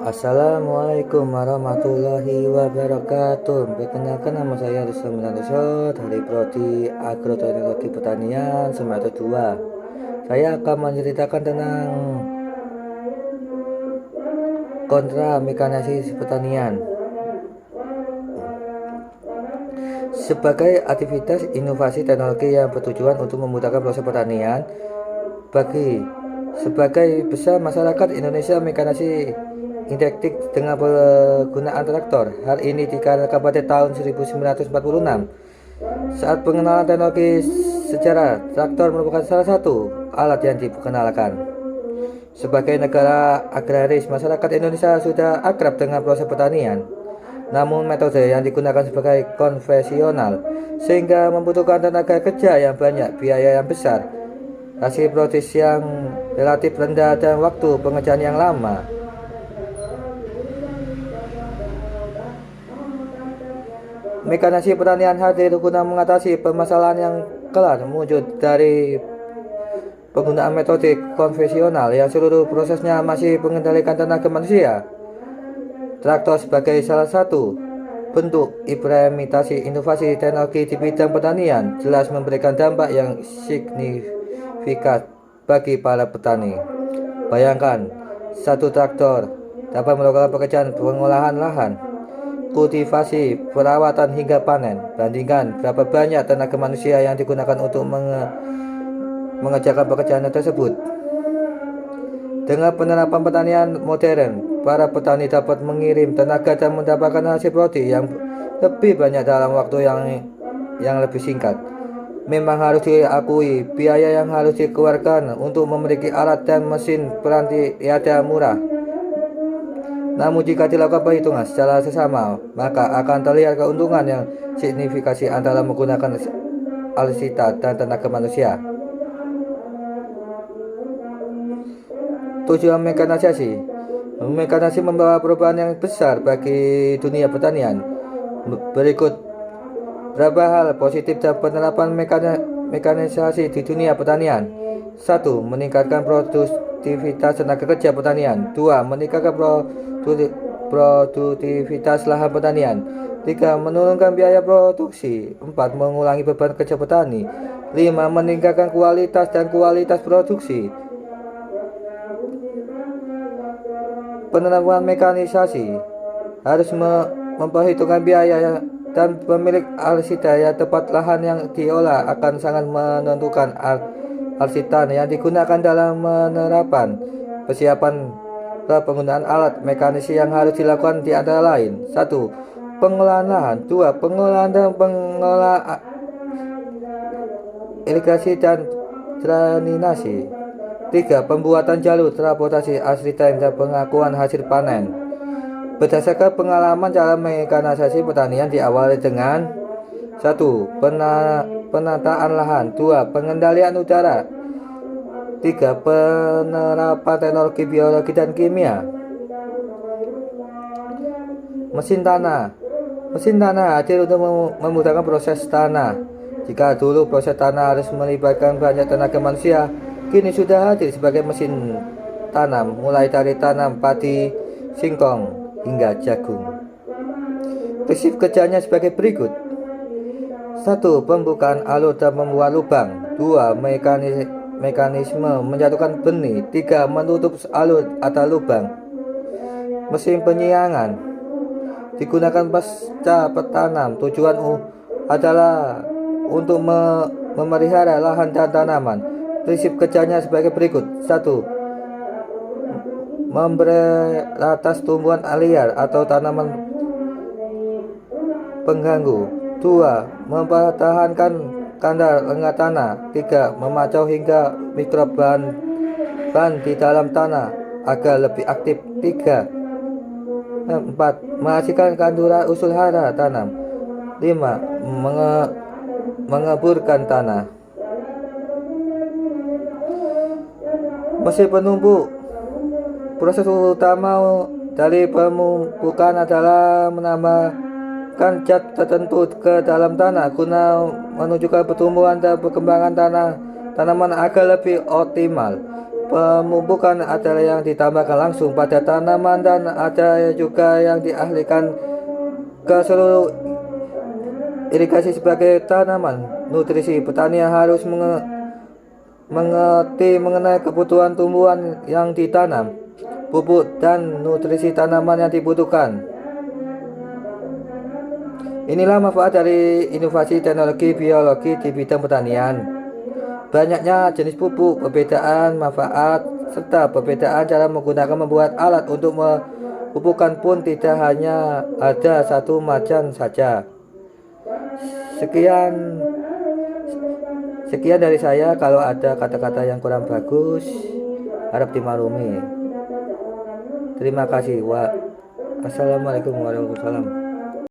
Assalamualaikum warahmatullahi wabarakatuh. Perkenalkan, nama saya Ruslan Minanto dari Prodi Agroteknologi Pertanian semester 2. Saya akan menceritakan tentang kontra mekanisasi pertanian sebagai aktivitas inovasi teknologi yang bertujuan untuk memudahkan proses pertanian bagi sebagai besar masyarakat Indonesia. Mekanisasi interaktif dengan penggunaan traktor. Hal ini dikarenakan pada tahun 1946 saat pengenalan teknologi sejarah, traktor merupakan salah satu alat yang diperkenalkan. Sebagai negara agraris, masyarakat Indonesia sudah akrab dengan proses pertanian. Namun metode yang digunakan sebagai konvensional sehingga membutuhkan tenaga kerja yang banyak, biaya yang besar, hasil produksi yang relatif rendah, dan waktu pengerjaan yang lama. Mekanisasi pertanian hadir guna mengatasi permasalahan yang kelar muncul dari penggunaan metode konvensional yang seluruh prosesnya masih mengendalikan tenaga manusia. Traktor sebagai salah satu bentuk implementasi inovasi teknologi di bidang pertanian jelas memberikan dampak yang signifikan bagi para petani. Bayangkan, satu traktor dapat melakukan pekerjaan pengolahan lahan, kultivasi, perawatan hingga panen. Bandingkan berapa banyak tenaga manusia yang digunakan untuk mengerjakan pekerjaan tersebut. Dengan penerapan pertanian modern, para petani dapat mengirim tenaga dan mendapatkan hasil produksi yang lebih banyak dalam waktu yang lebih singkat. Memang harus diakui, biaya yang harus dikeluarkan untuk memiliki alat dan mesin peranti tiada murah. Namun jika dilakukan perhitungan secara sesama, maka akan terlihat keuntungan yang signifikan antara menggunakan alutsista dan tenaga manusia. Tujuan mekanisasi. Mekanisasi membawa perubahan yang besar bagi dunia pertanian. Berikut beberapa hal positif dan penerapan mekanisasi di dunia pertanian. 1. Meningkatkan produktivitas tenaga kerja pertanian. 2. Meningkatkan produktivitas lahan pertanian. 3. Menurunkan biaya produksi. 4. Mengurangi beban kerja petani. 5. Meningkatkan kualitas dan kualitas produksi. Penerapan mekanisasi harus memperhitungkan biaya dan pemilik alutsista yang tepat. Lahan yang diolah akan sangat menentukan alutsista yang digunakan dalam penerapan. Persiapan penggunaan alat mekanisasi yang harus dilakukan di antara lain: 1. Pengolahan lahan. 2. Pengolahan dan pengolahan irigasi dan drainase. 3. Pembuatan jalur transportasi asisten dan pengakuan hasil panen. Berdasarkan pengalaman, cara mekanisasi pertanian diawali dengan 1. Penataan lahan. 2. Pengendalian udara. 3. Penerapan teknologi biologi dan kimia. Mesin tanah. Mesin tanah hadir untuk memudahkan proses tanah. Jika dulu proses tanah harus melibatkan banyak tenaga manusia, kini sudah hadir sebagai mesin tanam, mulai dari tanam padi, singkong, hingga jagung. Prinsip kerjanya sebagai berikut: 1. Pembukaan alur dan membuat lubang. 2. Mekanisme menjatuhkan benih. 3. Menutup alur atau lubang. Mesin penyiangan digunakan pasca petanam. Tujuan adalah untuk memelihara lahan dan tanaman. Prinsip kerjanya sebagai berikut: 1. Memberantas tumbuhan liar atau tanaman pengganggu. 2. Mempertahankan kadar lengah tanah. 3. Memacau hingga mikrob bahan di dalam tanah agar lebih aktif. 4. Menghasilkan kandungan usul hara tanam. 5. Mengeburkan tanah. Mesin penumbuk. Proses utama dari pemumpukan adalah menambahkan zat tertentu ke dalam tanah guna menunjukkan pertumbuhan dan perkembangan tanaman agar lebih optimal. Pemupukan adalah yang ditambahkan langsung pada tanaman dan ada juga yang dialihkan ke seluruh irigasi sebagai tanaman. Nutrisi petani harus mengerti mengenai kebutuhan tumbuhan yang ditanam, pupuk dan nutrisi tanaman yang dibutuhkan. Inilah manfaat dari inovasi teknologi biologi di bidang pertanian. Banyaknya jenis pupuk, perbedaan manfaat, serta perbedaan cara menggunakan membuat alat untuk memupukkan pun tidak hanya ada satu macam saja. Sekian dari saya. Kalau ada kata-kata yang kurang bagus, harap dimaklumi. Terima kasih. Assalamualaikum warahmatullahi wabarakatuh.